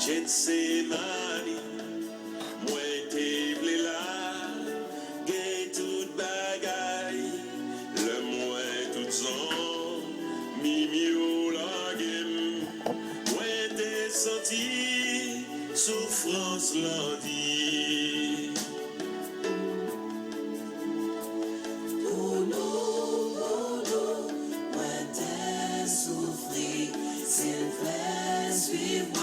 Getsemani, moi te vle la, gen tout bagay, le moi tout san, mimio la gem, moi te senti, souffrance lundi. Pour nous, moi te souffrir, s'il fait suivre.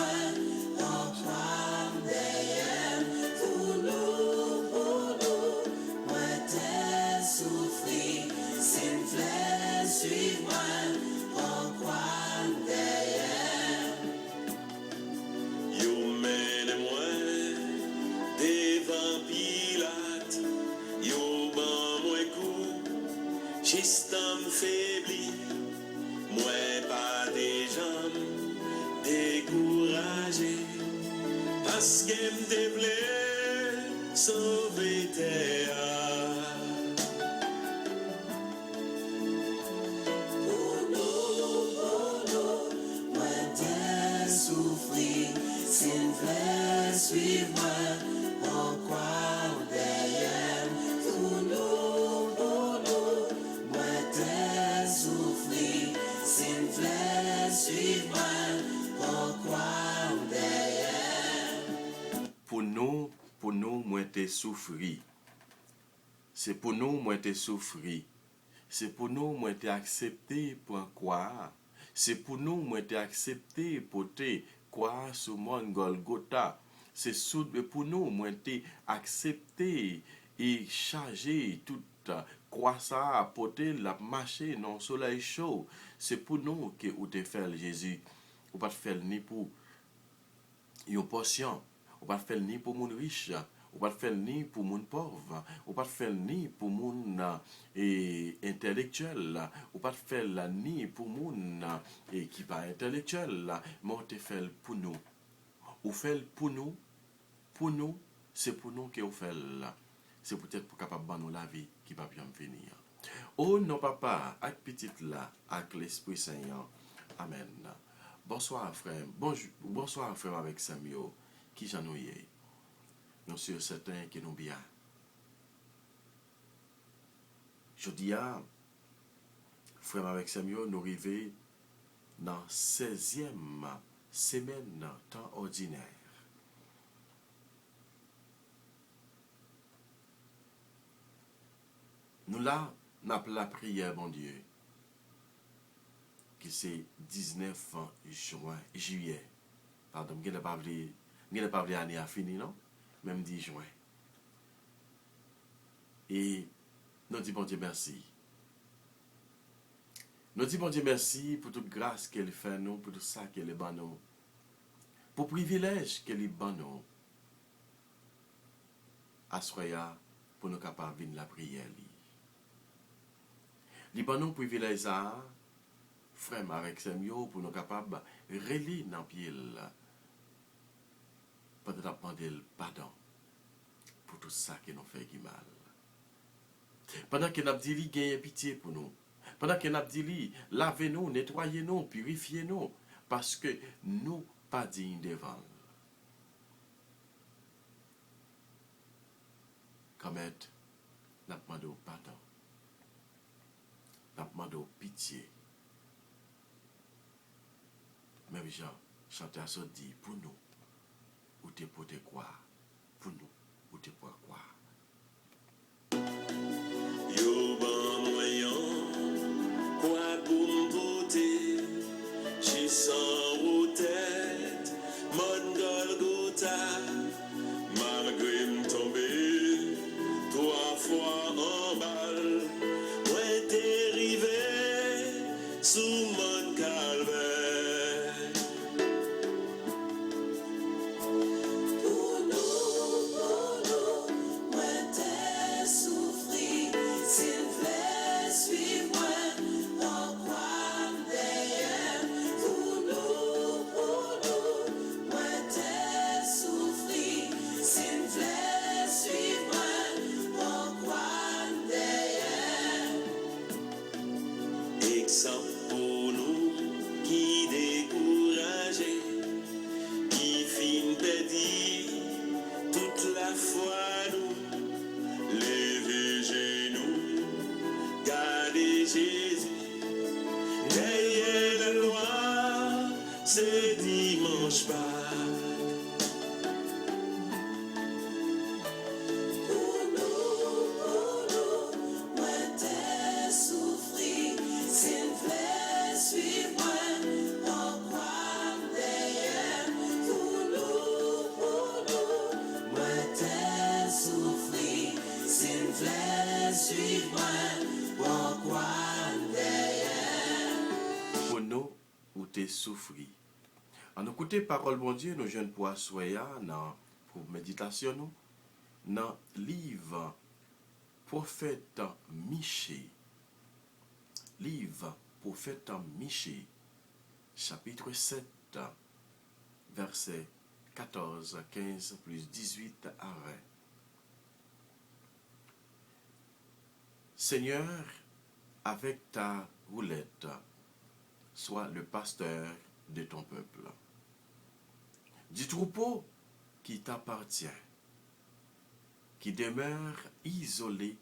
J'estam faibli, moi pas des jambes découragé, parce qu'elle me voulait sauver terre. Pour nous, moi t'ai souffrir, s'il veut suivre, en croire derrière. Pour nous, moi t'ai souffrir, s'il veut suivre, en croire derrière. Pour nous, moi t'ai souffri. C'est pour nous, moi t'ai souffri. C'est pour nous, moi t'ai accepté pour quoi. C'est pour nous, moi t'ai accepté pour te quoi sur mon Golgotha. C'est pour nous, moi t'ai accepté et chargé toute quoi ça pour te la marcher dans le soleil chaud. C'est pour nous que vous te fait Jésus. Ou pas te faire ni pour une portion. Ou pas faire ni pour mon riche, ou pas faire ni pour mon pauvre, ou pas faire ni pour mon intellectuel, ou pas faire ni pour mon qui pas intellectuel, mais on te fait pour nous. Ou fait pour nous, c'est pour nous que vous fait là. C'est peut-être pour capable de nous la vie qui va bien venir. Oh non papa, avec petite là, avec l'Esprit Saint. Amen. Bonsoir frère. Bonsoir frère avec Samuel. Qui j'en ai? Nous sommes certains qui nous bien. Je dis à frère avec Samuel, nous arrivons dans 16e semaine temps ordinaire. Nous là, nous avons la prière, mon Dieu, qui c'est 19 juillet. Pardon, je n'ai pas vu l'année à fini, non? Même 10 juin. Et nous disons bon Dieu merci. Nous disons bon Dieu merci pour toute grâce qu'elle fait nous, pour tout ça qu'elle est ban nous, pour le privilège qu'elle est ban nous. Assoya pour nous capables de venir la prière. Li ban nous privilège ça, frère avec Samuel, pour nous capables de relire dans le pied. Pendant demander le pardon pour tout ça qui nous fait mal. Pendant que nous avons dit gagner pitié pour nous. Pendant que nous avons dit lavez-nous, nettoyez-nous, purifiez-nous, parce que nous pas dignes devant. Comme nous avons demandé pardon. Nous avons demandé pitié. Même Jean, chanteur a dit pour nous. Ou te pour te croire, pour nous, ou te pour croire. Yo ban moyen, quoi pour m'voter, j'y sens aux têtes, mon Golgotha, malgré m'tomber, 3 fois en balle, moi t'es rivé, sous mon calvaire. dimanche pas. Pour nous, ou t'es souffri. En écouter parole bon Dieu, nous jeunes pour soya dans pour méditation nous dans livre prophète Michée. Livre prophète Michée, chapitre 7, verset 14, 15 plus 18 à 20. Seigneur, avec ta roulette, sois le pasteur de ton peuple. Du troupeau qui t'appartient, qui demeure isolé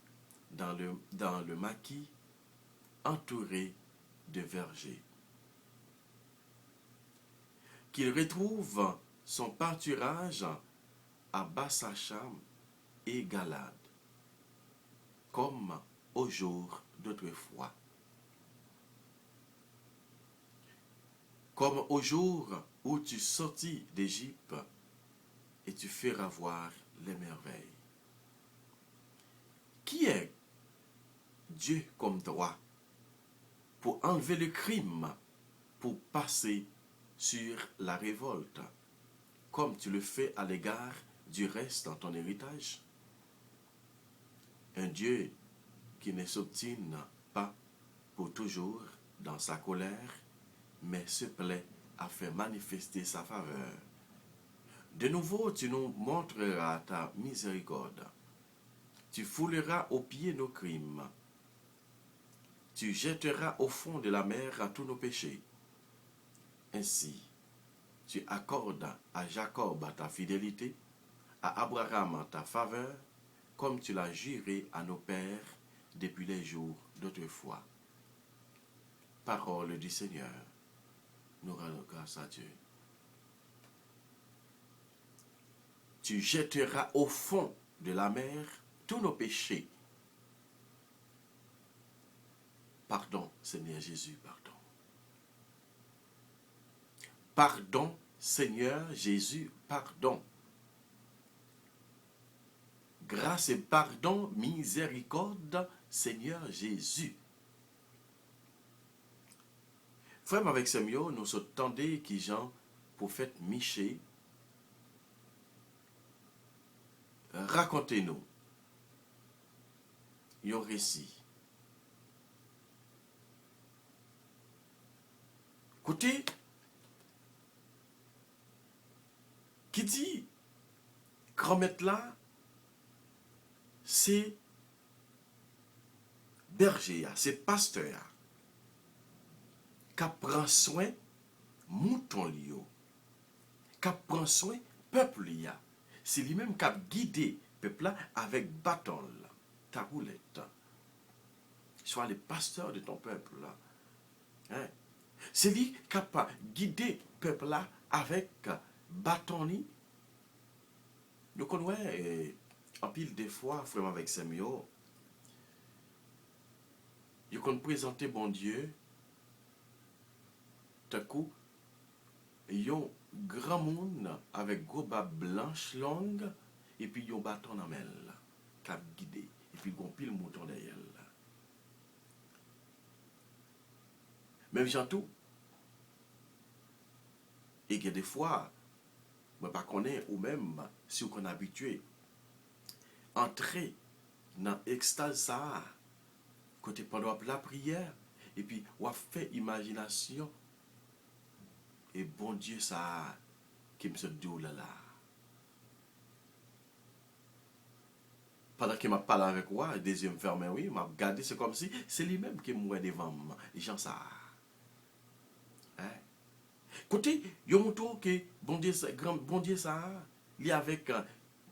dans le maquis, entouré de vergers. Qu'il retrouve son pâturage à Bassacham et Galade, comme au jour d'autrefois. Comme au jour où tu sortis d'Égypte et tu feras voir les merveilles. Qui est Dieu comme toi pour enlever le crime, pour passer sur la révolte, comme tu le fais à l'égard du reste dans ton héritage? Un Dieu qui ne s'obstine pas pour toujours dans sa colère, mais se plaît à faire manifester sa faveur. De nouveau, tu nous montreras ta miséricorde. Tu fouleras aux pieds nos crimes. Tu jetteras au fond de la mer à tous nos péchés. Ainsi, tu accordes à Jacob ta fidélité, à Abraham ta faveur, comme tu l'as juré à nos pères depuis les jours d'autrefois. Parole du Seigneur. Nous rendons grâce à Dieu. Tu jetteras au fond de la mer tous nos péchés. Pardon, Seigneur Jésus, pardon. Pardon, Seigneur Jésus, pardon. Grâce et pardon, miséricorde, Seigneur Jésus. Frère avec Samuel, nous attendons qui Jean, prophète Michée, racontez-nous un récit. Écoutez, qui dit grand-mère là, c'est berger, c'est pasteur qui prend soin mouton lio, qui prend soin peuple là. C'est lui-même qui a guidé peuple là avec bâton là, ta roulette. Sois le pasteur de ton peuple là. Hein? C'est lui qui a guidé peuple là avec bâton li. Nous connaissons en pile des fois, frère avec Samuel, ils ont présenté bon Dieu, tout coup, ils ont grand monde avec gros bas blanche longue, et puis ils ont bâton dans main là, qui a guidé, et puis ils ont pile mouton derrière là. Même gens tout, et que des fois, je ne connais pas ou même si on est habitué, entrer dans l'extase ça, côté pendant la prière, et puis on fait imagination, et bon Dieu ça, qui me se dit là là. Pendant qu'il m'a parlé avec moi, des yeux fermés, oui, m'a regardé, c'est comme si c'est lui-même qui mourait devant moi, les gens ça. Hein? Écoutez, il y a un tour que bon Dieu ça, il est avec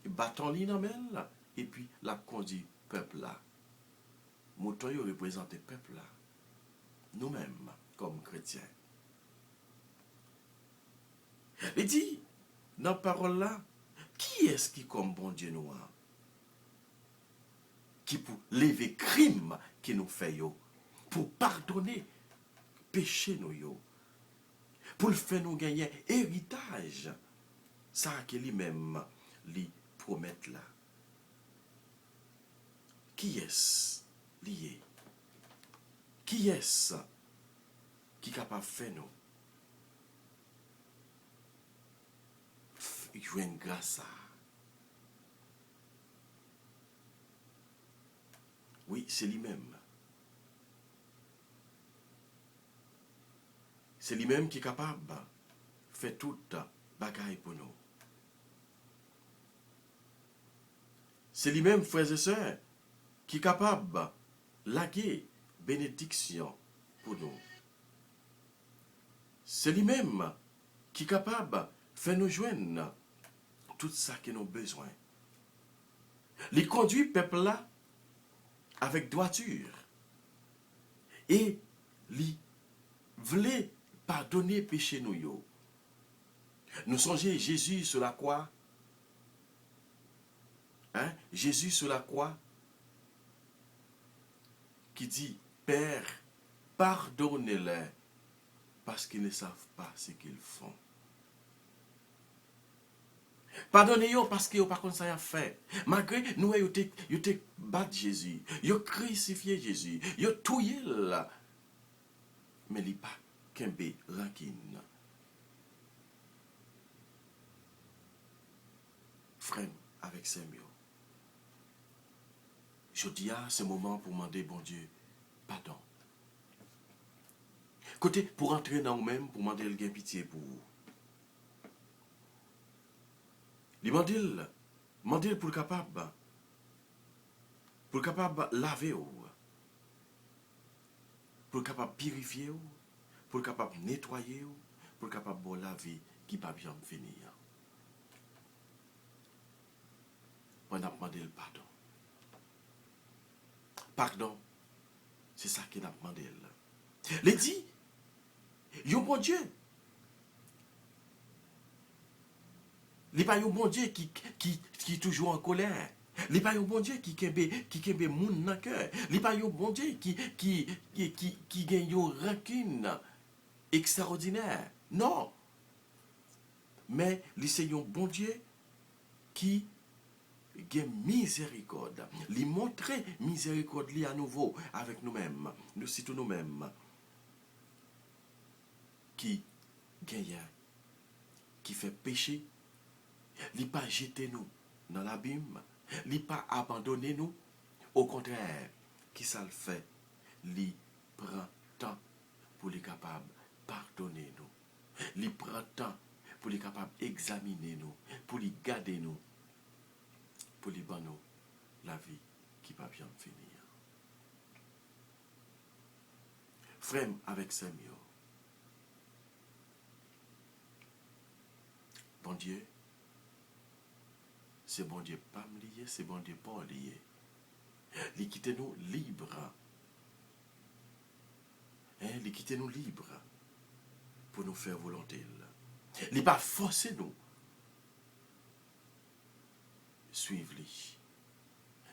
bâton li dans main, et puis la conduit peuple là. Mouton yo représente le peuple là. Nous-mêmes, comme chrétiens. Il dit, dans la parole là, qui est-ce qui comme bon Dieu nous a? Qui pour lever crime qui nous fait yo, pour pardonner péché nous yo, pour le faire nous gagner héritage, ça que lui-même lui promet là. Qui est-ce lié? Qui est-ce qui est capable de faire nous jouer une grâce à? Oui, c'est lui-même. C'est lui-même qui est capable de faire toute bagaille pour nous. C'est lui-même, frères et sœurs, qui est capable de laguer bénédiction pour nous. C'est lui-même qui est capable de faire nous joindre tout ça que nous avons besoin. Il conduit le peuple là avec droiture. Et il voulait pardonner péché nous yo. Nous songeons Jésus sur la croix. Hein? Jésus sur la croix qui dit, Père, pardonnez-les parce qu'ils ne savent pas ce qu'ils font. Pardonnez-les parce qu'ils n'ont pas comme ça à faire. Malgré nous, ils ont battu Jésus, ils ont crucifié Jésus, ils ont tué là. Mais il n'y a pas qu'un bé rancune. Frère, avec Samuel. Je dis à ce moment pour demander, bon Dieu, pardon. Côté, pour entrer dans vous-même, pour demander le gain pitié pour vous. Il demande pour le capable laver ou, pour le capable purifier ou, pour le capable nettoyer ou, pour le capable de laver qui pas bien finir. On a demandé le pardon. Pardon, c'est ça qu'il a demandé. Il dit, yo bon Dieu. Il n'est pas un bon Dieu qui est toujours en colère. Il n'est pas un bon Dieu qui kembe moun dans le cœur. Il n'est pas un bon Dieu qui gagne une rancune extraordinaire. Non. Mais c'est un bon Dieu qui a miséricorde. Il montre miséricorde à nouveau avec nous-mêmes. Nous citons nous-mêmes. Qui gagne, qui fait péché. Il n'a pas jeté nous dans l'abîme. Il n'a pas abandonné nous. Au contraire, qui ça le fait? Il prend temps pour les capables de pardonner nous. Il prend temps pour les capables d'examiner nous, pour les garder nous, pour les donner nous la vie qui ne va pas bien finir. Frère avec Samuel. Bon Dieu, c'est bon Dieu pas me lier, c'est bon Dieu pas lier. Il quitte nous libres. Il quitte nous libres pour nous faire volonté. Il pas forcer nous. Suivre lui.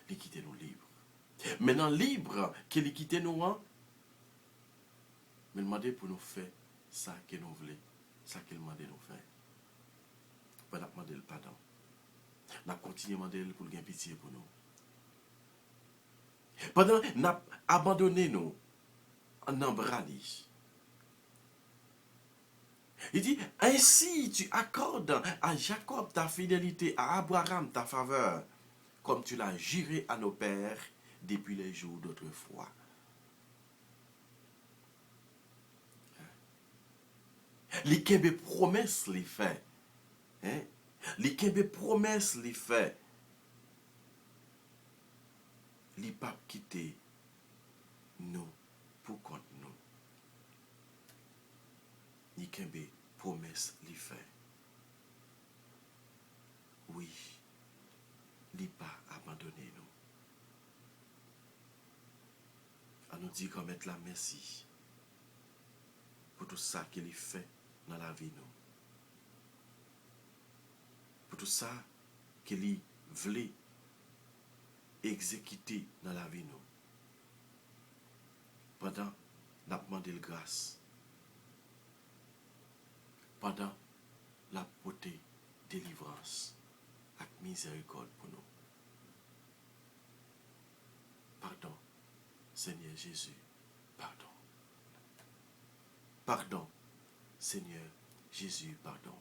Il quitte nous libres. Maintenant libre qu'il quitte nous, mais demander pour nous faire ça que nous voulons, ça qu'il demande de nous faire. On a demandé le pardon. On a continué à demander pour le pitié pour nous. Pendant qu'on a abandonné nous, en embrasant. Il dit, ainsi tu accordes à Jacob ta fidélité, à Abraham ta faveur, comme tu l'as juré à nos pères depuis les jours d'autrefois. Les kembe promesses les fait. Les kembe promesses les fait. Les papes quitter nous pour compte nous. Les kembe promesses les fait. Oui, les pas abandonner nous. On nous dit qu'on mette la merci pour tout ça qu'il fait dans la vie nous. tout ça qu'il voulait exécuter dans la vie nous. Pendant la demandé de grâce. Pendant la beauté délivrance avec miséricorde pour nous. Pardon, Seigneur Jésus, pardon. Pardon, Seigneur Jésus, pardon.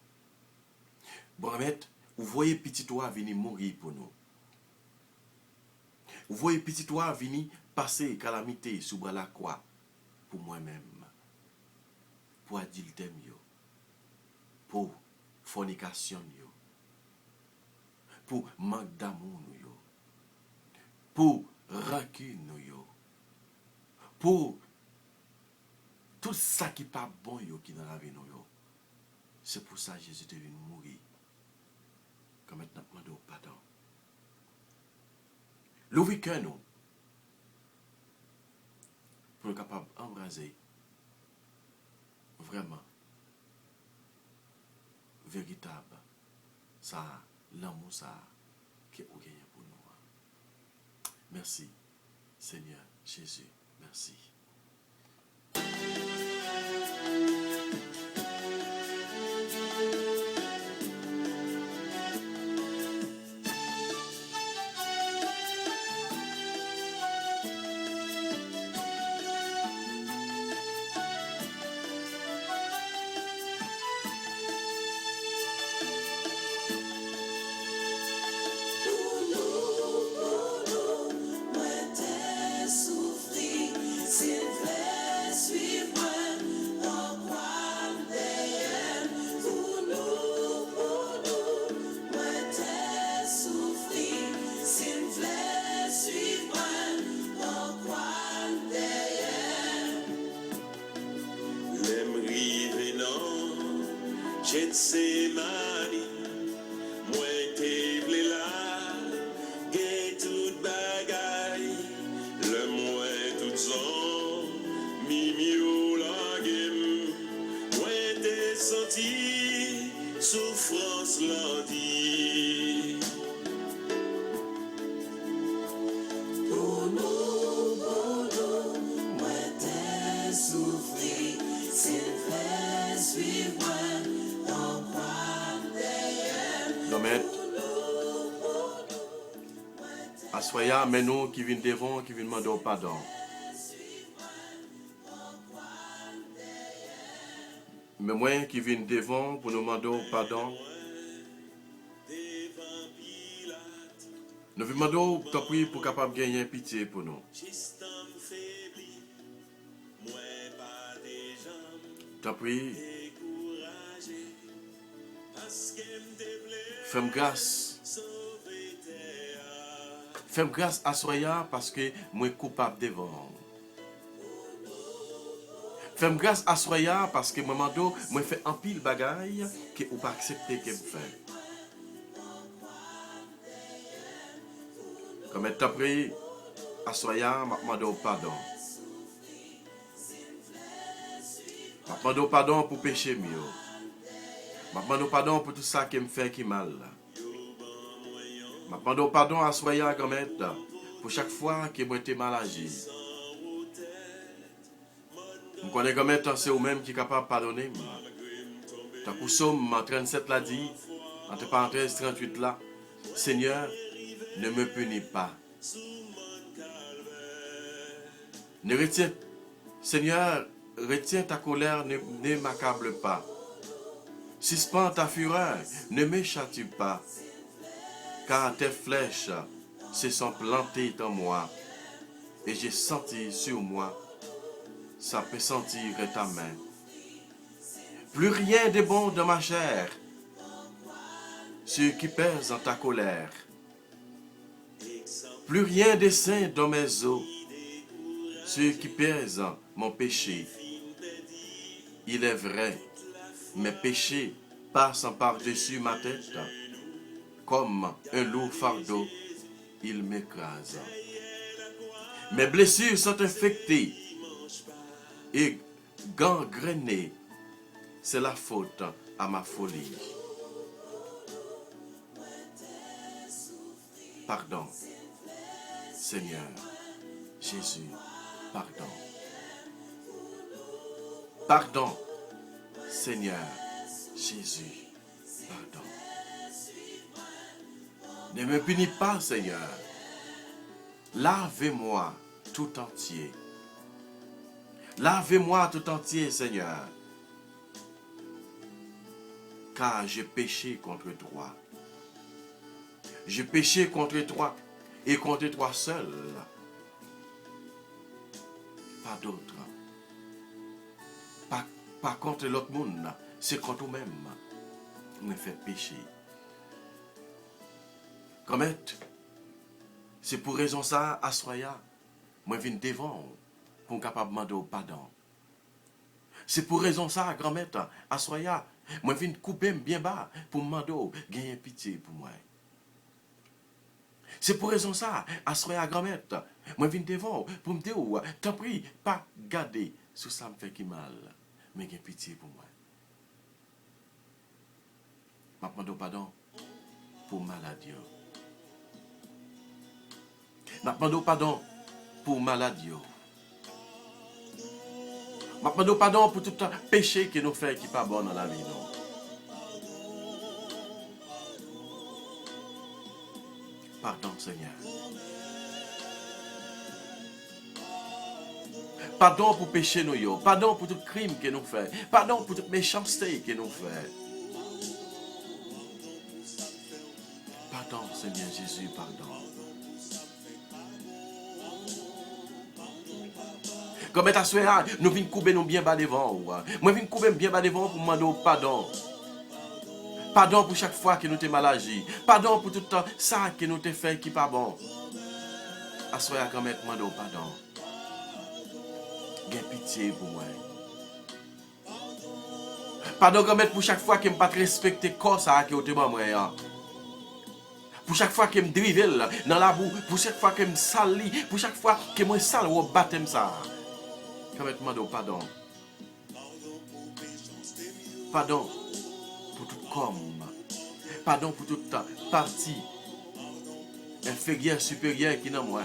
Bon, vous voyez petit toi venir mourir pour nous. Vous voyez petit toi venir passer calamité sous la croix pour moi-même. Pour adultère, pour fornication, pour manque d'amour, pour rancune, pour tout ça qui n'est pas bon qui dans la vie. C'est pour ça que Jésus est venu mourir. Comme maintenant, demandons pardon. L'ouvrir cœur nous pour être capable d'embraser vraiment véritable ça l'amour ça qui est au gain pour nous. Merci Seigneur Jésus, merci. Getsemani, moi te vle la, gen tout bagay, le moi tout son, mimi ou langem, moi te senti, souffrance lundi. Pour nous, moi te souffri, s'il fait suivre. Assoya, mais nous qui viennent devant, qui viennent demander pardon. Mais moi qui viennent devant pour nous demander pardon. Nous venons demander ta prière pour capable gagner pitié pour nous. Ta prière. Fais-moi grâce. Fais-moi grâce à Soya parce que moi coupable devant. Fais-moi grâce à Soya parce que moi fait un pile bagaille que ou pas accepter qu'elle fait. Comme tu as pris à Soya, je demande pardon. Je demande pardon pour péché mieux. Je demande pardon pour tout ça qui me fait qui mal. Je demande pardon à Soya pour chaque fois que moi été mal agi. Je connais que c'est vous-même qui est capable de pardonner. Tant que Somme 37 l'a dit, entre parenthèses 38 là, Seigneur, ne me punis pas. Ne retiens, Seigneur, retiens ta colère, ne m'accable pas. Suspends ta fureur, ne me châtie pas. Car tes flèches se sont plantées en moi, et j'ai senti sur moi, ça peut sentir ta main. Plus rien de bon dans ma chair, ce qui pèse dans ta colère. Plus rien de sain dans mes os, ce qui pèse mon péché. Il est vrai, mes péchés passent par-dessus ma tête. Comme un lourd fardeau, il m'écrase. Mes blessures sont infectées et gangrénées. C'est la faute à ma folie. pardon. Seigneur Jésus, pardon. Pardon, Seigneur Jésus, pardon. Ne me punis pas, Seigneur. Lavez-moi tout entier. Lavez-moi tout entier, Seigneur. Car j'ai péché contre toi. J'ai péché contre toi et contre toi seul. Pas d'autre. Pas contre l'autre monde. C'est contre nous-mêmes. Me fait pécher. Comme c'est pour raison ça, à soya, moi je viens devant pour capable demander pardon. C'est pour raison ça, grand-mère, à soya, moi je viens couper bien bas pour demander gagner pitié pour moi. C'est pour raison ça, à soya, grand-mère, moi je viens devant pour me dire, t'en prie, pas garder sous ça me fait qui mal, mais gagner pitié pour moi. Je demande pardon pour maladie. Je demande pardon pour maladie. Je demande pardon pour tout péché que nous faisons qui n'est pas bon dans la vie. Non. Pardon, Seigneur. Pardon pour péché nous. Pardon pour tout crime que nous faisons. Pardon pour toute méchanceté que nous faisons. Pardon, Seigneur Jésus, pardon. Comme est à ce moment, nous venons couper nous bien bas devant. Moi, je viens couper bien bas devant pour demander pardon. Pardon pour chaque fois que nous t'es mal agi. Pardon pour tout ça que nous t'es fait qui n'est pas bon. À ce moment, comme est demande pardon. Gain pitié pour moi. Pardon comme est pour chaque fois que je ne pas respecter corps ça que vous t'es bon moi. Pour chaque fois que je me drive dans la boue, pour chaque fois que je me sali, pour chaque fois que je me sale au baptême ça. Comme est demande pardon. Pardon pour tout comme. Pardon pour toute partie inférieure, supérieure qui est dans moi.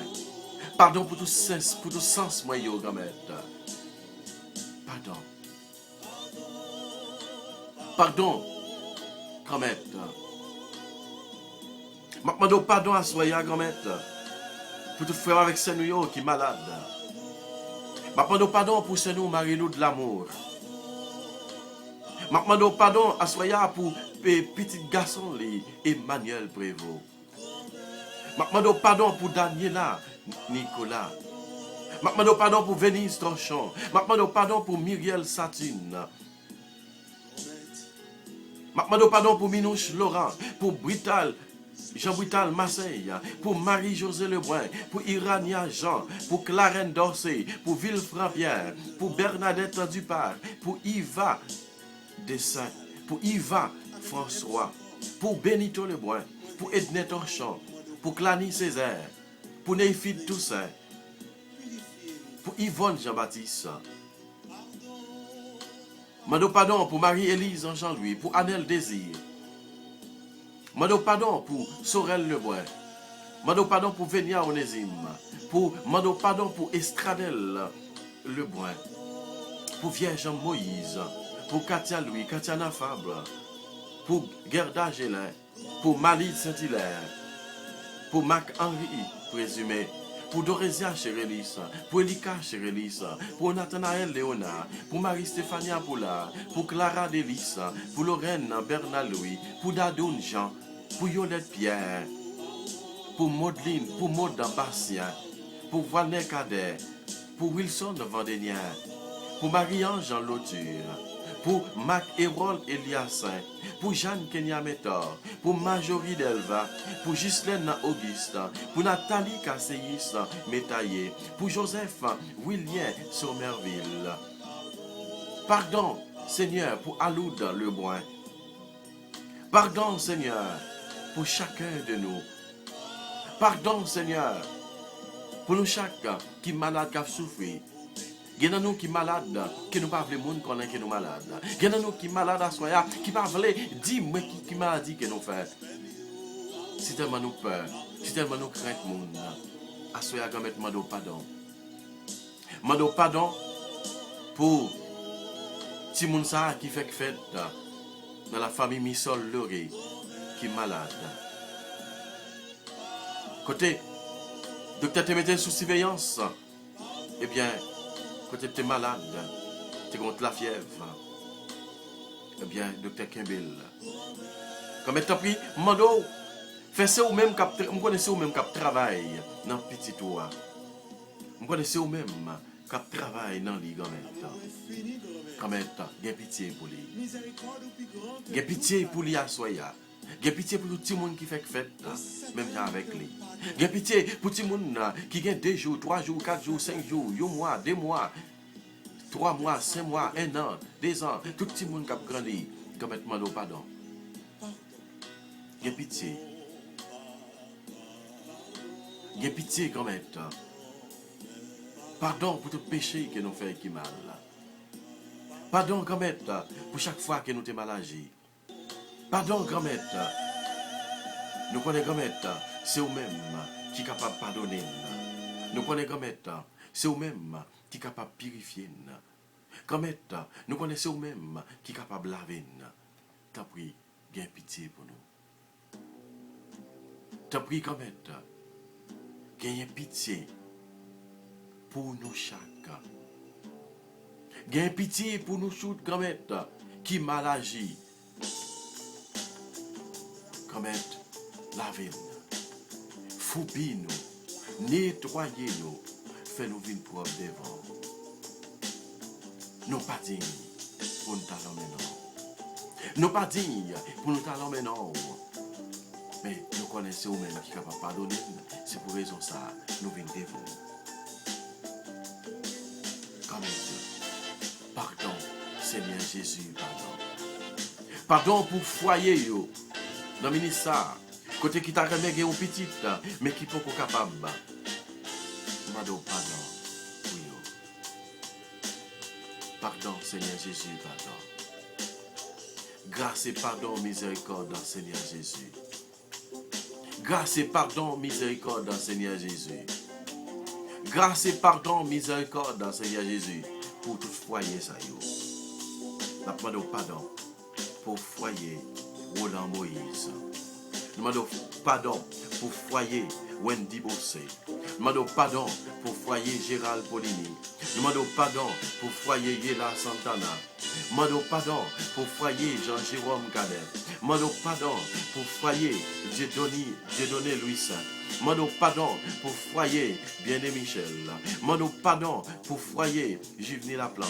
Pardon pour tout sens, moi, yo, grand-mère. Pardon. Pardon, grand-mère. Je demande pardon à soi, grand-mère. Pour tout frère avec ce nous qui est malade. Je demande pardon pour ce nous, Marie-Lou de l'amour. Je demande pardon à soi pour petit garçon, Emmanuel Prévost. Je demande pardon pour Daniela Nicolas. Je demande pardon pour Venise Torchon. Je demande pardon pour Muriel Satine. Je demande pardon pour Minouche Laurent, pour Jean-Brital Marseille, pour Marie-Josée Lebrun, pour Irania Jean, pour Clarence Dorsey, pour Villefranc-Pierre, pour Bernadette Dupart, pour Yva Dessin, pour Yva François, pour Benito Lebrun, pour Ednet Torchon, pour Clany Césaire, pour Néphide Toussaint, pour Yvonne Jean-Baptiste. Mando pardon pour Marie-Élise Jean-Louis, pour Annelle Désir. Mando pardon pour Sorel Lebrun. Mando pardon pour Vénia Onésime. Mando pardon pour Estradelle Lebrun. Pour Vierge Moïse. Pour Katia Louis, Katia Nafable. Pour Gerda Gélin. Pour Malie Saint-Hilaire. Pour Marc-Henri Présumé. Pour Dorésia Chérélis, pour Elika Chérélis, pour Nathanaël Léonard, pour Marie-Stéphania Poula, pour Clara Delis, pour Lorraine Bernard Louis, pour Dadoun Jean, pour Yolette Pierre, pour Maudeline, pour Maud Bastien, pour Valner Cadet, pour Wilson Vendénière, pour Marie-Ange Jean Lauture, pour Mac Hérold Eliassin, pour Jeanne Kenya Métor, pour Marjorie Delva, pour Ghislaine Auguste, pour Nathalie Casséis Métaillé, pour Joseph William Somerville. Pardon, Seigneur, pour Aloud Lebrun. Pardon, Seigneur, pour chacun de nous. Pardon, Seigneur, pour nous chacun qui est malade, qui a souffert. Il y a nous qui sont malades, qui ne pas le monde connaît que nous malades. Il y a nous qui sont malades à soi, qui ne pas dire moi qui maladie que nous faisons. si tellement nous peur, si tellement nous crainte monde, assoya grand mettre mando pardon. Mando pardon pour ti moun sa qui fait fête dans la famille Missol Loré qui est malade. Côté docteur te mettait sous surveillance, eh bien, côté tu es malade, tu contre la fièvre, eh bien, docteur Kimbel, comme tu as pris, mando, fais ça ou même cap, me connaissez ou même cap travail dans petit toit, me connaissez ou même cap travail dans les quand même, j'ai pitié pour lui, j'ai pitié pour lui à soya. J'ai pitié pour tout le monde qui fait fête, même avec lui. J'ai pitié pour tout le monde qui gagne 2 jours, 3 jours, 4 jours, 5 jours, 1 mois, 2 mois, 3 mois, 5 mois, 1 an, 2 ans. Tout le monde qui a grandi, comme être demandé pardon. J'ai pitié. J'ai pitié comme être. Pardon pour tout péché que nous faisons qui mal. Pardon comme être pour chaque fois que nous sommes mal agi. Pardon, grand-mère. Nous connaissons grand-mère, c'est vous-même qui est capable de pardonner. Nous connaissons grand-mère, c'est vous-même qui est capable de purifier. Grand-mère, nous connaissons vous-même qui est capable de laver. T'as pris, gain pitié pour nous. T'as pris, grand-mère, gain pitié pour nous chaque. Gain pitié pour nous toutes, grand-mère, qui mal agi. Commettre, lavez-nous, foubis-nous, nettoyez-nous, fais-nous vivre propre devant. Nous pas dignes pour nous talons maintenant. Nous pas dignes pour nous talons maintenant. Mais nous connaissons nous-mêmes qui sont capables de pardonner. C'est pour raison ça, nous venons devant. Commettre, pardon, Seigneur Jésus, pardon. Pardon pour foyer, yo. Dans le ministère, côté qui t'a remis au petit, mais qui peut pas capable. Pardon, pardon. Oui. Pardon, Seigneur Jésus, pardon. Grâce et pardon, miséricorde, Seigneur Jésus. Grâce et pardon, miséricorde, Seigneur Jésus. Grâce et pardon, miséricorde, Seigneur Jésus. Pour tout foyer, ça y est. Nous demandons pardon pour foyer. Roland Moïse. Nous demandons pardon pour foyer Wendy Bossé. Nous demandons pardon pour foyer Gérald Polini. Nous demandons pardon pour foyer Yela Santana. Nous demandons pardon pour foyer Jean-Jérôme Cadet. Nous demandons pardon pour foyer Dieudonné Louis. Nous demandons pardon pour foyer Bien-Aimé Michel. Nous demandons pardon pour foyer Juvenil Laplante.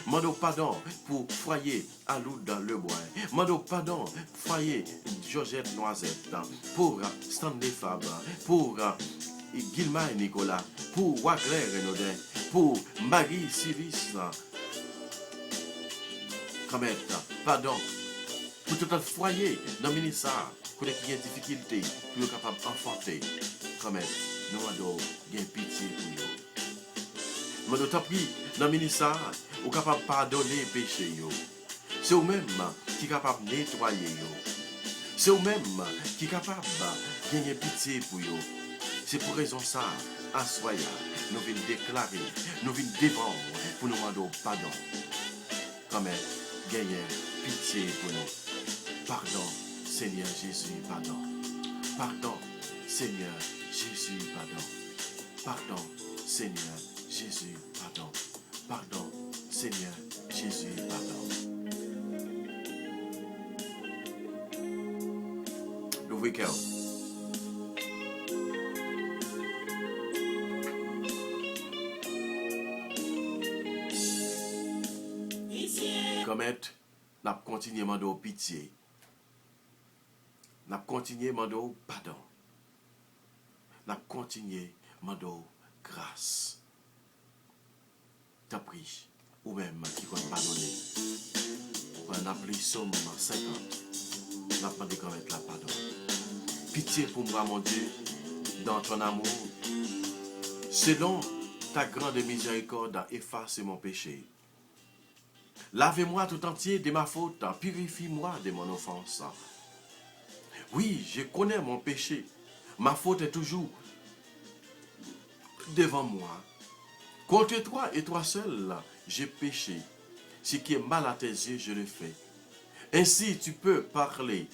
Nous demandons pardon pour foyer Alouda Lebois. Nous demandons pardon pour foyer Georgette Noisette. Pour Stanley Fabre. Pour Guilma et Nicolas. Pour Wagler Renaudin. Pour Marie Sivis. Pardon pour tout un foyer dans le ministère. Pour les qui ont des difficultés, pour être capable d'enfanter, quand même, nous avons pitié pour nous. Nous avons pris dans le ministère, nous sommes capables de pardonner les péchés. C'est vous-même qui est capable de nettoyer. C'est vous-même qui est capable de gagner pitié pour vous. C'est pour raison ça, à soya, nous venons déclarer, nous venons défendre pour nous demander pardon. Quand même, gagner pitié pour nous. Pardon. Seigneur Jésus, pardon. Pardon, Seigneur Jésus, pardon. Pardon, Seigneur Jésus, pardon. Pardon, Seigneur Jésus, pardon. Le week-end. Comme n'a continué à demander pitié. N'a continué à demander pardon. N'a continué à demander grâce. T'as pris, ou même qui peut pardonner. On a pris somme 50. N'a pas demandé la pardon. Pitié pour moi, mon Dieu, dans ton amour. Selon ta grande miséricorde, efface mon péché. Lavez-moi tout entier de ma faute, purifie-moi de mon offense. Oui, je connais mon péché. Ma faute est toujours devant moi. Contre toi et toi seul, j'ai péché. Ce qui est mal à tes yeux, je le fais. Ainsi, tu peux parler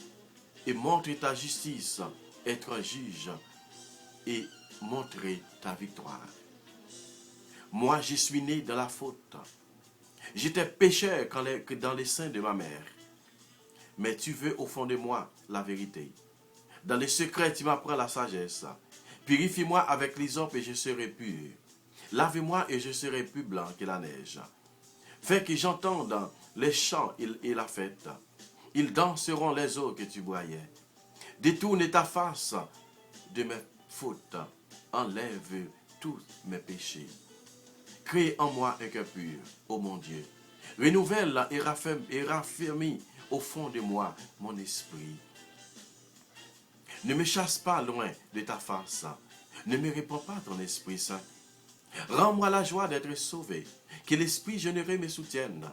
et montrer ta justice, être juge et montrer ta victoire. Moi, je suis né dans la faute. J'étais pécheur dans les seins de ma mère. Mais tu veux au fond de moi la vérité. Dans les secrets, tu m'apprends la sagesse. Purifie-moi avec l'hysope et je serai pur. Lave-moi et je serai plus blanc que la neige. Fais que j'entende les chants et la fête. Ils danseront les eaux que tu broyais. Détourne ta face de mes fautes. Enlève tous mes péchés. Crée en moi un cœur pur, ô mon Dieu. Renouvelle et raffermis au fond de moi mon esprit. Ne me chasse pas loin de ta face. Ne me répands pas ton Esprit Saint. Rends-moi la joie d'être sauvé. Que l'Esprit généreux me soutienne.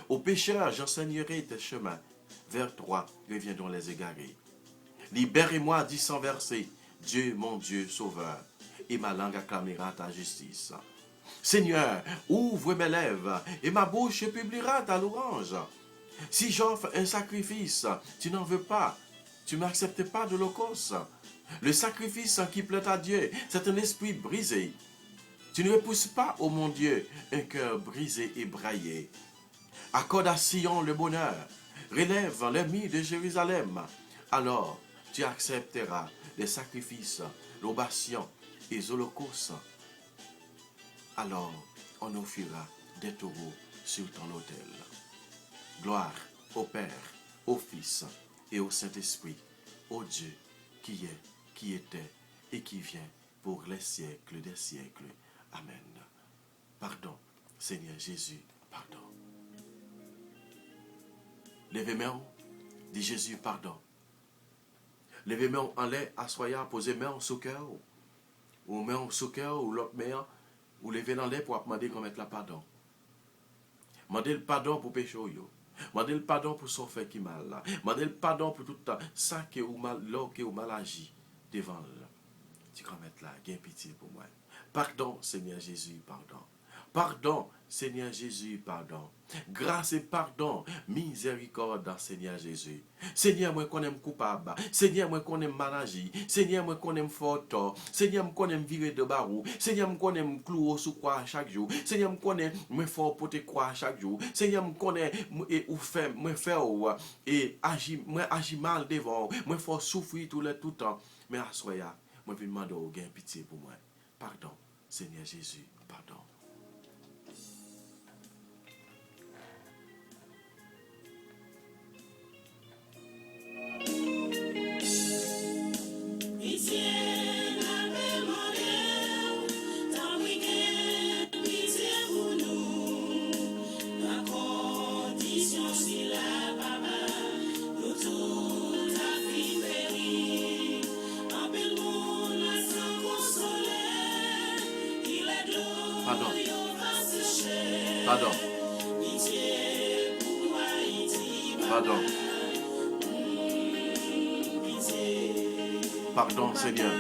Aux pécheurs, j'enseignerai tes chemins. Vers toi reviendront les égarés. Libère-moi du sang versé, Dieu mon Dieu sauveur, et ma langue acclamera ta justice. Seigneur, ouvre mes lèvres, et ma bouche publiera ta louange. Si j'offre un sacrifice, tu n'en veux pas, tu n'acceptes pas de l'holocauste. Le sacrifice qui plaît à Dieu, c'est un esprit brisé. Tu ne repousses pas, ô mon Dieu, un cœur brisé et braillé. Accorde à Sion le bonheur, relève les mis de Jérusalem. Alors, tu accepteras les sacrifices, l'obation et les holocaustes. Alors, on offrira des taureaux sur ton autel. Gloire au Père, au Fils et au Saint-Esprit, au Dieu qui est, qui était et qui vient pour les siècles des siècles. Amen. Pardon, Seigneur Jésus, pardon. Levez-moi, dit Jésus, pardon. Levez-moi en l'air, assoyez, posez-moi sous cœur, ou main sous cœur, ou l'autre main, ou levez dans l'air pour demander qu'on mette la pardon. Demandez le pardon pour péché. Demandez le pardon pour son fait qui mal. Demandez le pardon pour tout ça qui est mal, qui est mal agi devant lui. Tu peux mettre là, gain pitié pour moi. Pardon, Seigneur Jésus, pardon. Pardon, Seigneur Jésus, pardon. Grâce et pardon, miséricorde, Seigneur Jésus. Seigneur, moi qu'on aime coupable. Seigneur, moi qu'on aime mal agi. Seigneur, moi qu'on aime fort tort. Seigneur, moi qu'on aime virer de barou. Seigneur, moi qu'on aime clouer sous croix chaque jour. Seigneur, moi qu'on aime me fort porter croix chaque jour. Seigneur, moi qu'on aime ou faire et agir mal devant. Moi fort souffrir tout le temps. Mais à soya, moi je demande au gain pitié pour moi. Pardon, Seigneur Jésus, pardon. Pardon. Pardon. Pardon. Pardon, Seigneur.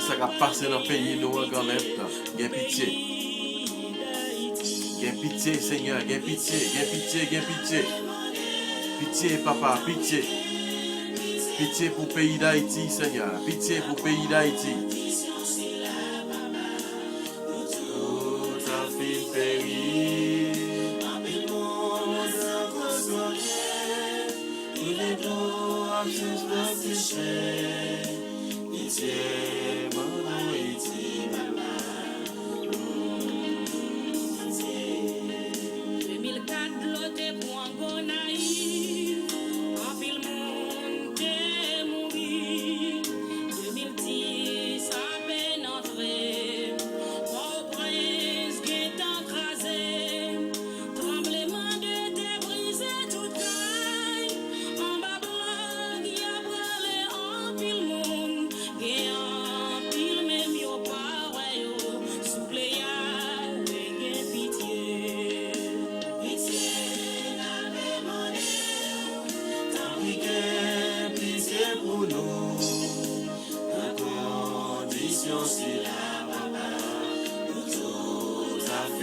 Ça va passer dans le pays, nous regardons, gain pitié. Gain pitié, Seigneur, gain pitié, gain pitié, gain pitié. Pitié, papa, pitié. Pitié pour le pays d'Haïti, Seigneur. Pitié pour le pays d'Haïti. Tout a fait périr. Pitié, mon Haïti. 2004, l'autre pour un bon naïf, en ville monde est mouru. 2010, à peine entré, Port-au-Prince est encrasé.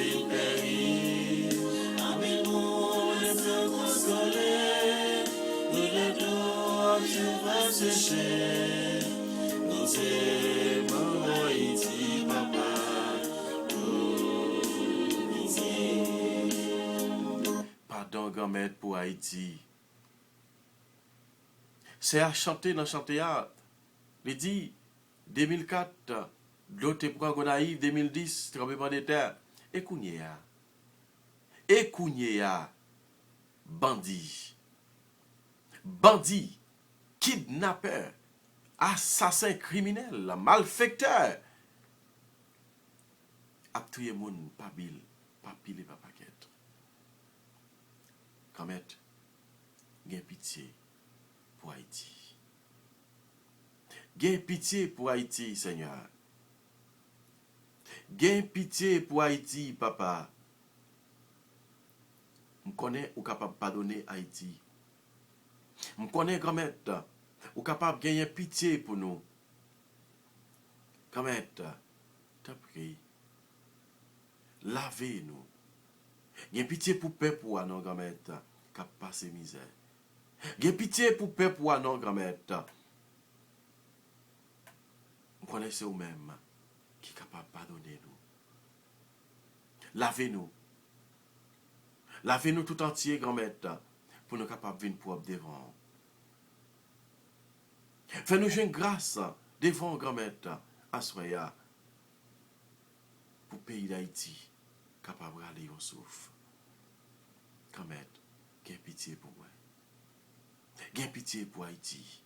pile péri, en pile monde se consoler, nous les deux jours à sécher, nous c'est pour Haïti, papa, Pardon, grand-mère, pour Haïti. C'est à chanter dans Chantéat. Il dit, 2004, l'autre pour Gonaïve, 2010, tremblement de terre. Et Kounyea, bandit, kidnappeur, assassin criminel, malfecteur. Ap touye moun, pas bil, pas pile, pas paquet. Kamet, gen pitié pour Haïti. Gen pitié pour Haïti, Seigneur. Gen pitié pour Haïti, papa. Je connais ou capable de pardonner Haïti. Je connais grand-mère ou capable de gagner pitié pour nous. Grand-mère, t'as pris. Lavez-nous. Gen pitié pour peuple ou non grand-mère qui a passé misère. Gen pitié pour peuple ou non grand-mère. Vous connaissez vous-même qui est capable de pardonner nous. Lavez-nous. Lavez-nous tout entier, grand-mère, pour nous capables de venir propre devant. Fais-nous jouer grâce devant, grand-mère, à soya pour le pays d'Haïti, capable d'aller au souffle. Grand-mère, gain pitié pour moi. Gain pitié pour Haïti.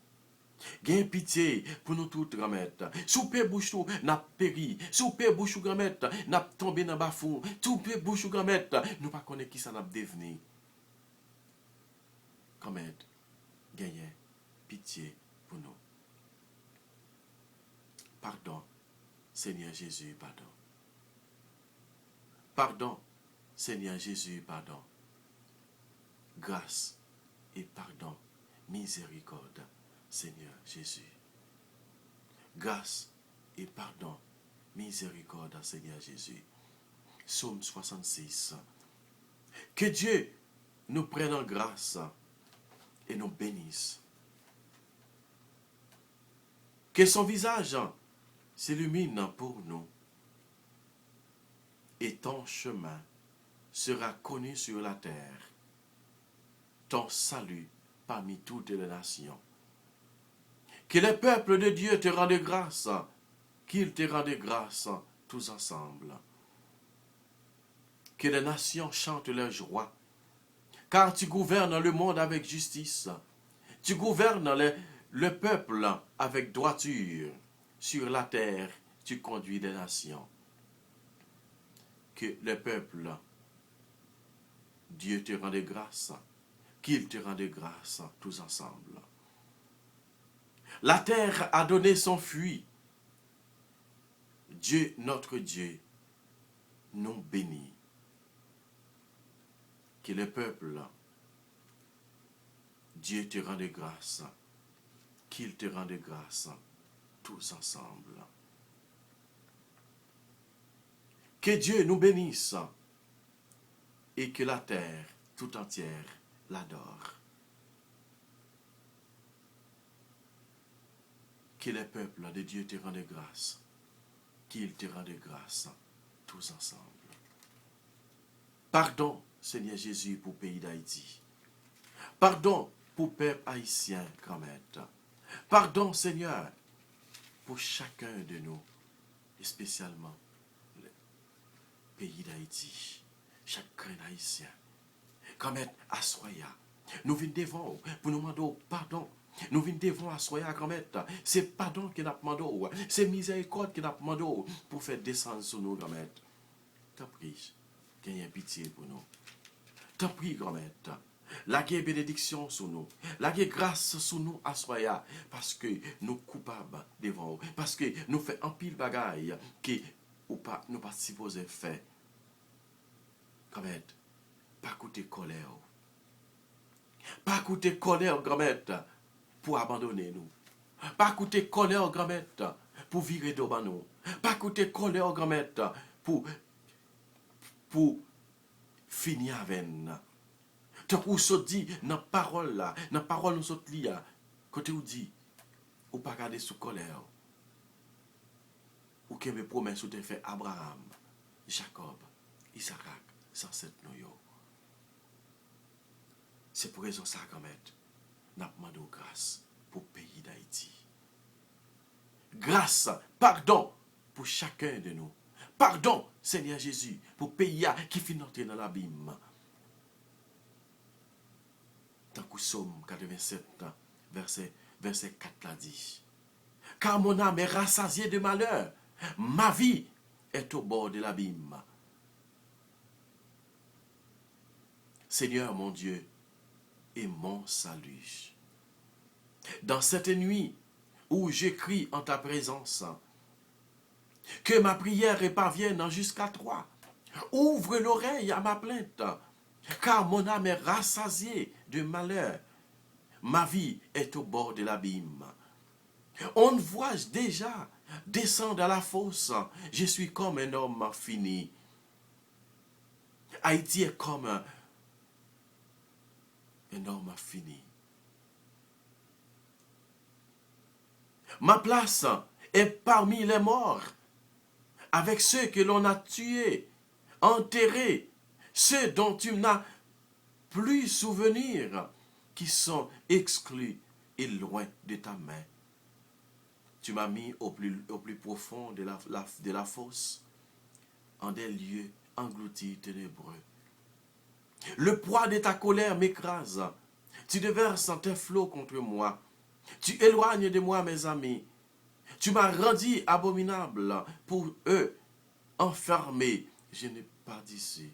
Gain pitié pour nous tous, grand-mère. Soupe bouchou, n'a péri. Soupe bouchou, grand-mère, n'a tombé dans bafou. Soupe bouchou, grand-mère, nous pas connaître qui ça n'a devenu. Grand-mère, gagnez pitié pour nous. Pardon, Seigneur Jésus, pardon. Pardon, Seigneur Jésus, pardon. Grâce et pardon, miséricorde, Seigneur Jésus. Grâce et pardon, miséricorde, Seigneur Jésus. Psaume 66. Que Dieu nous prenne en grâce et nous bénisse. Que son visage s'illumine pour nous. Et ton chemin sera connu sur la terre. Ton salut parmi toutes les nations. Que le peuple de Dieu te rende grâce, qu'il te rende grâce tous ensemble. Que les nations chantent leur joie, car tu gouvernes le monde avec justice. Tu gouvernes le peuple avec droiture. Sur la terre, tu conduis les nations. Que le peuple, Dieu te rende grâce, qu'il te rende grâce tous ensemble. La terre a donné son fruit. Dieu, notre Dieu, nous bénit. Que le peuple, Dieu te rende grâce, qu'il te rende grâce tous ensemble. Que Dieu nous bénisse et que la terre tout entière l'adore. Que le peuple de Dieu te rende grâce, qu'il te rende grâce tous ensemble. Pardon, Seigneur Jésus, pour le pays d'Haïti. Pardon pour le peuple haïtien, grand-mère. Pardon, Seigneur, pour chacun de nous, et spécialement le pays d'Haïti, chacun haïtien. Grand-mère, assoya. Nous venons devant pour nous demander pardon. Nous venons devant assoya, grand-mère. C'est pardon que nous demandons. C'est miséricorde que nous demandons pour faire descendre sur nous, grand-mère. T'en prie, qu'il y ait pitié pour nous. T'en prie, grand-mère. La bénédiction sur nous. La grâce sur nous à soya. Parce que nous coupables devant vous. Parce que nous faisons un pile bagaille que nous ne pas supposé faire. Grand-mère, pas coûter colère. Pas coûter colère, grand-mère, pour abandonner nous. Pas coûter colère, grand-mère, pour virer devant nous. Pas coûter colère, grand-mère, pour pour finir avec nous. Tant qu'on se dit dans la parole là, dans la parole nous sommes liés, quand on dit, ou pas garder sous colère, ou que mes promesses ont été faites Abraham, Jacob, Isaac, sans cette noyau. C'est pour raison ça qu'on met, nous demandons grâce pour le pays d'Haïti. Grâce, pardon pour chacun de nous. Pardon, Seigneur Jésus, pour le pays qui finit d'entrer dans l'abîme. Tant que Somme 87, verset 4 l'a dit. Car mon âme est rassasiée de malheur. Ma vie est au bord de l'abîme. Seigneur mon Dieu et mon salut. Dans cette nuit où j'écris en ta présence, que ma prière parvienne jusqu'à toi. Ouvre l'oreille à ma plainte, car mon âme est rassasiée de malheur. Ma vie est au bord de l'abîme. On me voit déjà descendre à la fosse. Je suis comme un homme fini. Haïti est comme un homme fini. Ma place est parmi les morts, avec ceux que l'on a tués, enterrés, ceux dont tu n'as plus souvenir, qui sont exclus et loin de ta main. Tu m'as mis au plus profond de la fosse, en des lieux engloutis ténébreux. Le poids de ta colère m'écrase. Tu déverses tes flots contre moi. Tu éloignes de moi mes amis. Tu m'as rendu abominable pour eux. Enfermé, je n'ai pas d'ici.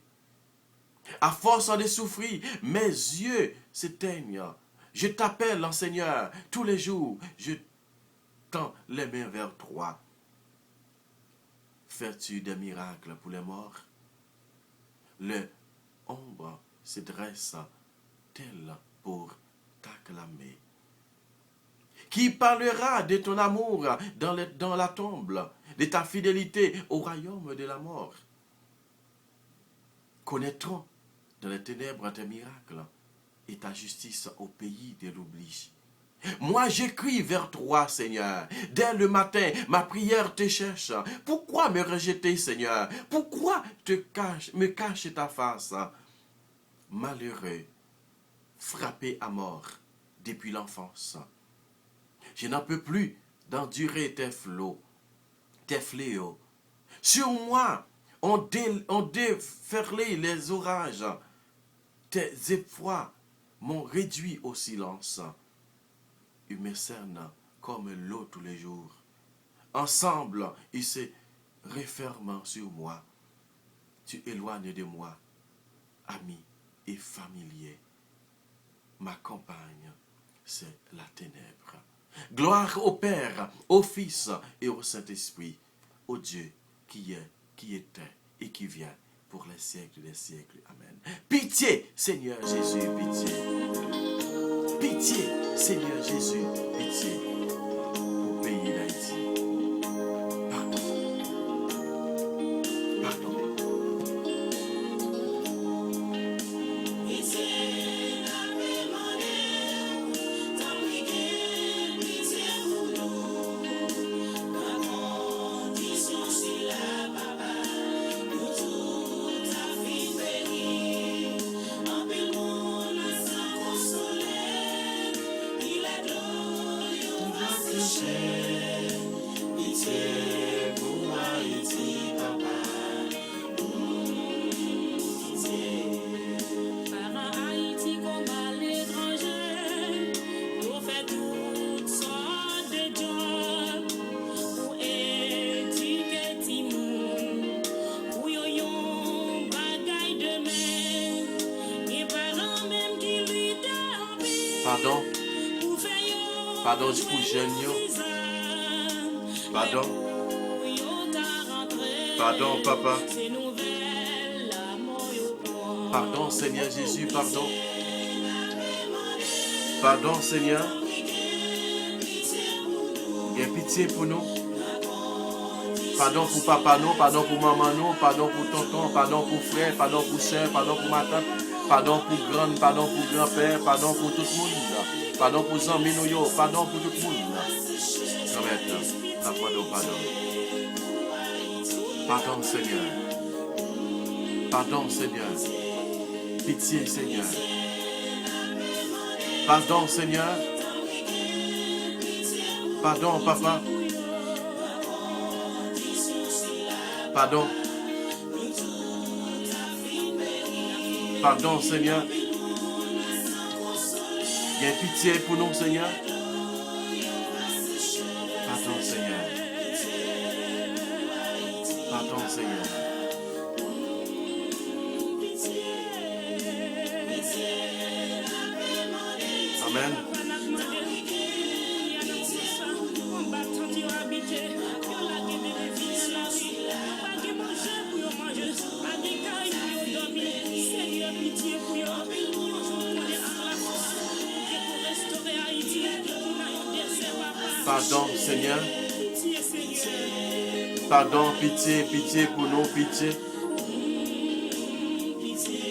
À force de souffrir, mes yeux s'éteignent. Je t'appelle, Seigneur, tous les jours. Je tends les mains vers toi. Fais-tu des miracles pour les morts? Le ombre se dresse tel pour t'acclamer. Qui parlera de ton amour dans la tombe, de ta fidélité au royaume de la mort? Connaîtront dans les ténèbres tes miracles et ta justice au pays de l'oubli. Moi, j'écris vers toi, Seigneur. Dès le matin, ma prière te cherche. Pourquoi me rejeter, Seigneur? Pourquoi me cacher ta face? Malheureux, frappé à mort depuis l'enfance. Je n'en peux plus d'endurer tes flots, tes fléaux. Sur moi, on déferlé les orages. Tes effrois m'ont réduit au silence. Ils me cernent comme l'eau tous les jours. Ensemble, ils se referment sur moi. Tu éloignes de moi, amis et familiers. Ma compagne, c'est la ténèbre. Gloire au Père, au Fils et au Saint-Esprit, au Dieu qui est, qui était et qui vient pour les siècles des siècles. Amen. Pitié, Seigneur Jésus, pitié. Pitié, Seigneur Jésus, pitié. Au pays d'Haïti. Pardon. Pardon. Pardon. Pardon pour jeune. Pardon. Pardon, papa. Pardon, Seigneur Jésus, pardon. Pardon, Seigneur. Aie pitié pour nous. Pardon pour papa, non, pardon pour maman, non, pardon pour tonton, pardon pour frère, pardon pour soeur, pardon pour ma tante, pardon pour grande, pardon pour grand-père, pardon pour tout le monde, pardon pour amis, pardon pour tout le monde. Comme la foi de pardon. Pardon, Seigneur. Pardon, Seigneur. Pitié, Seigneur. Pardon, Seigneur. Pardon, papa. Pardon. Pardon, Seigneur. Il y a pitié pour nous, Seigneur. Pardon, Seigneur. Pardon, Seigneur. Amen. Pardon, Seigneur. Pardon, pitié, pitié pour nous, pitié.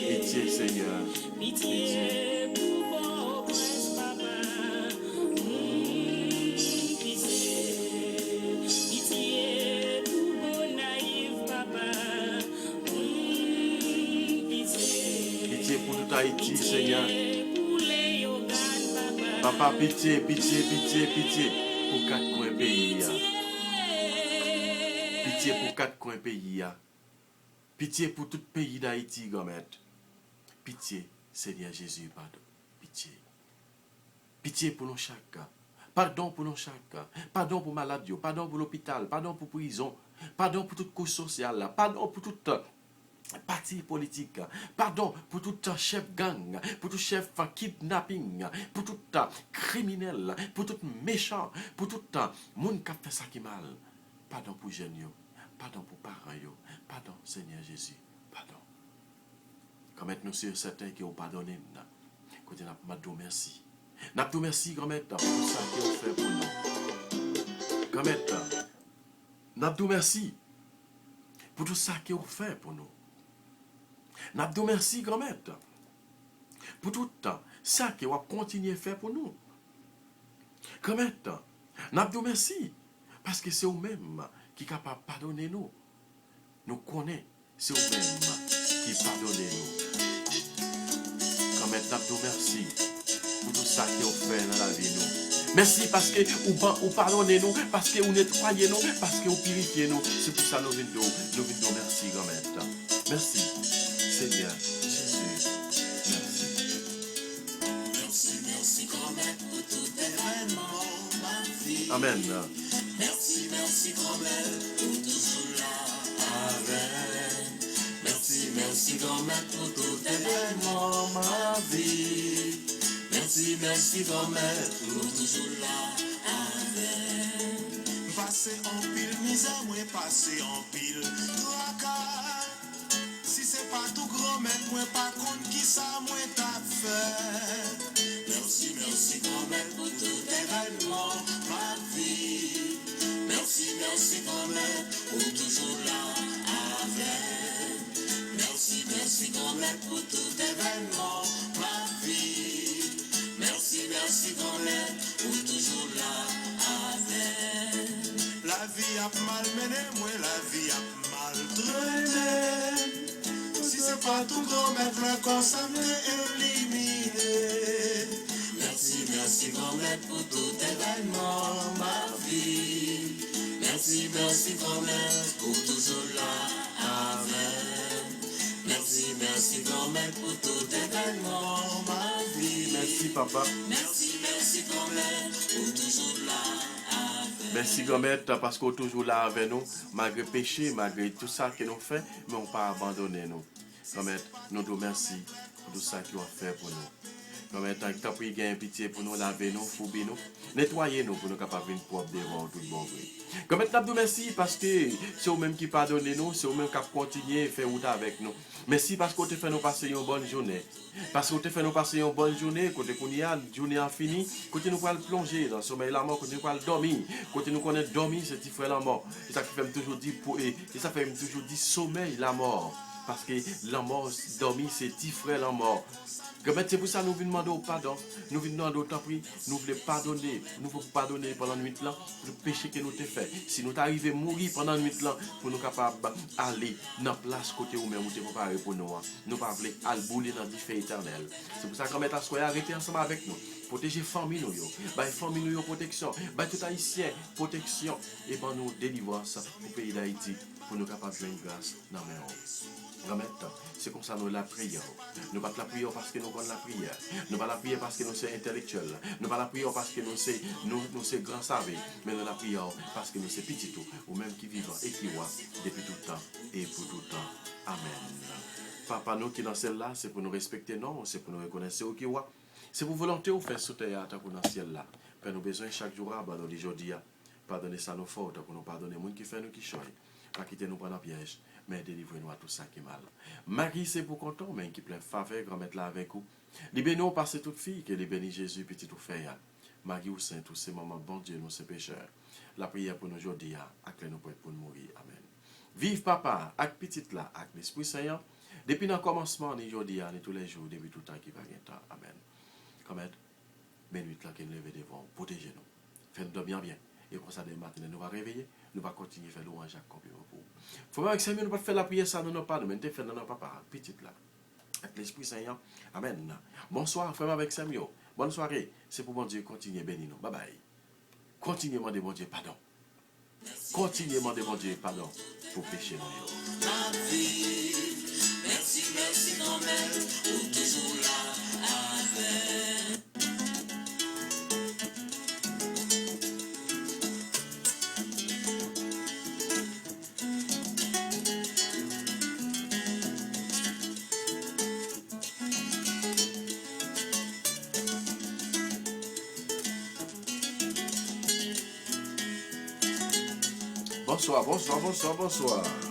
Pitié, Seigneur. Pitié. Pitié pour tout Haïti, Seigneur. Papa, pitié, pitié, pitié, pitié pour 4 coins pays. Pitié pour 4 coins pays. Pitié pour tout pays d'Haïti, gomet. Pitié, Seigneur Jésus, pardon. Pitié. Pitié pour nous chaque. Pardon pour nous chaque. Pardon pour maladie. Pardon pour l'hôpital. Pardon pour prison. Pardon pour toute cause sociale. Pardon pour toute parti politique. Pardon pour tout chef gang. Pour tout chef kidnapping. Pour tout criminel. Pour tout méchant. Pour tout monde qui a fait ça qui mal. Pardon pour jeunes. Pardon pour parents. Pardon, Seigneur Jésus. Pardon. Comme nous sur certains qui ont pardonné. Côté n'a pas merci. N'a pas merci grand maître pour ça qui ont fait pour nous. Grand maître, n'a pas merci pour tout ça qui ont fait pour nous. N'a pas merci grand maître pour tout ça qui va continuer à faire pour nous. Grand maître, n'a pas merci parce que c'est vous-même qui est capable de pardonner nous. Nous connaissons, c'est vous-même qui pardonne nous. Grand maître, n'a pas merci pour tout ça que vous faites dans la vie nous. Merci parce que vous pardonnez nous, parce que vous nettoyez nous, parce que vous purifiez nous. C'est pour ça que nous venons merci, grand maître. Merci, Seigneur Jésus. Merci. Merci, grand maître, pour tout événement, ma vie. Amen. Merci, grand maître, pour toujours là avec. Merci, grand maître, pour tout événement, ma vie. Merci, grand maître, pour toujours là avec. Passer en pile misère, moi passer en pile tracas. Si c'est pas tout grand maître, moi pas compte qui ça moi t'a fait. Merci, grand maître, pour tout événement, ma vie. Merci, grand maître, pour toujours là avec. Merci, grand maître, pour tout événement, ma vie. Merci, grand maître, pour toujours là avec. La vie a mal mené, moi la vie a mal traîné. Si c'est pas tout grand maître, là qu'on s'en est éliminé. Merci, grand maître, pour tout événement, ma vie. Merci, grand maître, pour toujours là avec. Merci, grand maître, pour tout événement, ma vie. Merci, papa. Merci, grand maître, pour toujours là avec. Merci, grand maître, parce qu'on est toujours là avec nous, malgré péché, malgré tout ça que nous fait, mais on n'a pas abandonné nous. Grand maître, nous te remercions pour tout ça que tu as fait pour nous. Comme étant que t'as pris gain pitié pour nous laver nous, fouber nous, nettoyer nous pour nous capables de propre devant tout bon vrai. Comme maintenant nous merci parce que c'est vous-même qui pardonnez nous, c'est vous-même qui continuez à faire route avec nous. Merci parce que vous fait nous passer une bonne journée. Parce que vous fait nous passer une bonne journée, côté qu'on y a, journée a fini, côté nous pour plonger dans le sommeil la mort, côté nous pour dormir, côté nous connaître dormir, c'est différent la mort. C'est ça qui fait toujours dire et ça fait toujours dire sommeil la mort. Parce que la mort, dormir, c'est différent la mort. C'est pour ça que nous venons demander au pardon. Nous venons demander au temps pris. Nous voulons pardonner. Nous voulons pardonner pendant la nuit là, le péché que nous avons fait. Si nous arrivons à mourir pendant la nuit là, pour nous capables d'aller dans la place côté où même nous sommes préparés pour nous. Nous ne pouvons pas aller bouler dans le feu éternel. C'est pour ça qu'on met à soyez arrêtés ensemble avec nous. Protéger la famille, famille nous protection, tout haïtien protection et pour nous délivrance pour le pays d'Haïti pour nous capables de jouer une grâce dans la main. C'est comme ça nous la prière. Nous ne pas la prière parce que nous connaissons la prière. Nous ne pas la prière parce que nous sommes intellectuels. Nous ne pas la prière parce que nous sommes grands savés. Mais nous la prière parce que nous sommes petits tout, ou même qui vivent et qui voient depuis tout le temps et pour tout le temps. Amen. Papa, nous qui dans celle-là, c'est pour nous respecter, non, c'est pour nous reconnaître au qui voit. C'est pour volonté ou faire sauter à dans le ciel là. Père, nous besoin chaque jour à nous aujourd'hui. Pardonnez ça nos fautes pour nous pardonner les gens qui fait nous qui choient. Pas quitter nous pendant piège, mais délivrez-nous à tout ça qui est mal. Marie, c'est pour content, mais qui plein faveur, grand-mère là avec vous. Libérez-nous par toute fille, que les bénis Jésus, petit ou fait. Marie ou Saint, tous ces moments, bon Dieu, nous ces pécheurs. La prière pour nous aujourd'hui, avec nous pour nous mourir. Amen. Vive papa, avec petite là, avec l'Esprit Saint, depuis le commencement, aujourd'hui, tous les jours, depuis tout le temps qui va gagner. Amen. Comme nuit là qui nous lève devant, protégez-nous. Faites-nous dormir bien. Et comme ça, dès matin, nous va réveiller, nous va continuer à faire louange à compliment pour vous. Faut pas avec Samuel, nous pas faire la prière, ça, nous pas, nous mettons faire dans notre papa, petite là. Avec l'Esprit Saint. Amen. Bonsoir, frère avec Samuel. Bonne soirée. C'est pour mon Dieu, continuez, bénis nous. Bye bye. Continuez, demander mon Dieu, pardon. Continuez, demander mon Dieu, pardon, pour pécher nous. Merci, merci, grand-mère, pour toujours là avec. Bonsoir, bonsoir, bonsoir, bonsoir.